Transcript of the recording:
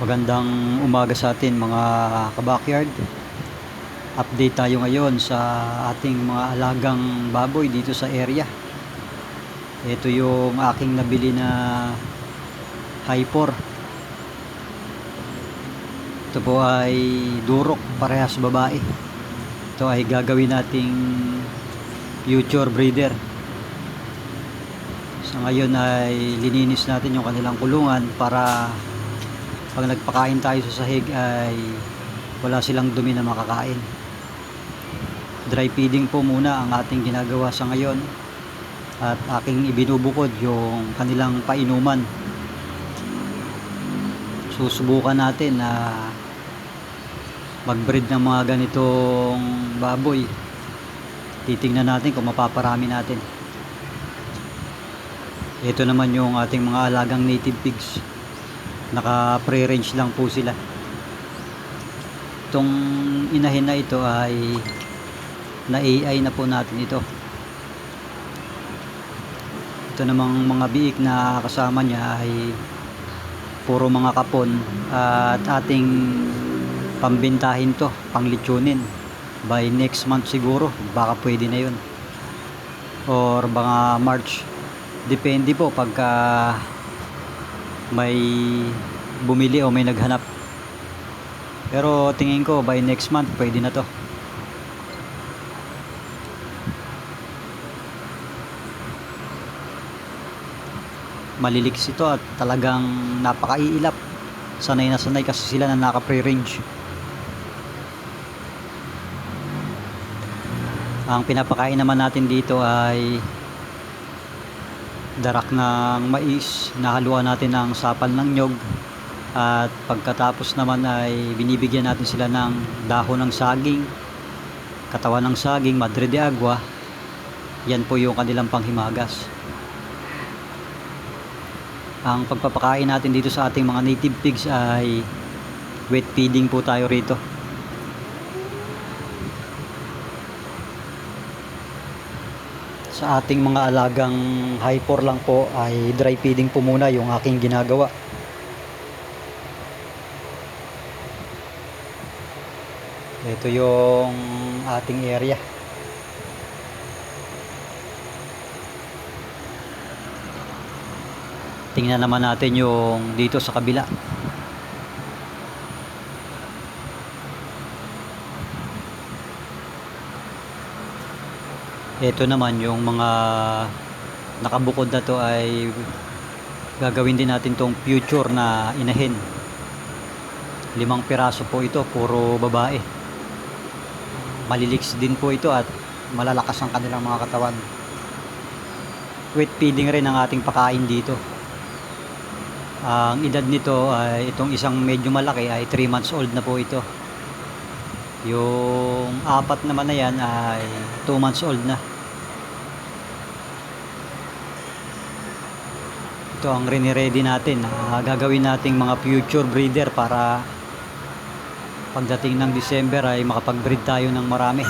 Magandang umaga sa atin mga kabakyard. Update tayo ngayon sa ating mga alagang baboy dito sa area. Ito yung aking nabili na Hyper. Ito po ay durok, parehas babae. Ito ay gagawin nating future breeder. So ngayon ay lininis natin yung kanilang kulungan para pag nagpakain tayo sa sahig ay wala silang dumi na makakain. Dry feeding po muna ang ating ginagawa sa ngayon at aking ibinubukod yung kanilang painuman. Susubukan natin na mag-breed ng mga ganitong baboy. Titingnan natin kung mapaparami natin. Ito naman yung ating mga alagang native pigs. Naka pre-range lang po sila. Itong inahin na ito ay na AI na po natin ito. Ito namang mga biik na kasama niya ay puro mga kapon at ating pambintahin to, panglitsunin. By next month siguro, baka pwede na yun. Or mga March. Depende po pagka may bumili o may naghanap. Pero tingin ko by next month pwede na to. Maliliks ito at talagang napakaiilap. Sanay na sanay kasi sila na naka pre-range. Ang pinapakain naman natin dito ay darak ng mais, nahaluan natin ng sapal ng nyog at pagkatapos naman ay binibigyan natin sila ng dahon ng saging, katawan ng saging, madre de agua. Yan po yung kanilang panghimagas. Ang pagpapakain natin dito sa ating mga native pigs ay wet feeding po tayo rito. Sa ating mga alagang Hyper lang po ay dry feeding po muna yung aking ginagawa. Ito yung ating area. Tingnan naman natin yung dito sa kabila. Ito naman yung mga nakabukod na to ay gagawin din natin tong future na inahin. 5 piraso po ito, puro babae. Maliliks din po ito at malalakas ang kanilang mga katawan. Wet feeding rin ang ating pakain dito. Ang edad nito ay itong isang medyo malaki ay 3 months old na po ito. Yung 4 naman na yan ay 2 months old na. Ito ang rini-ready natin. Gagawin nating mga future breeder para pagdating ng December ay makapag-breed tayo ng marami.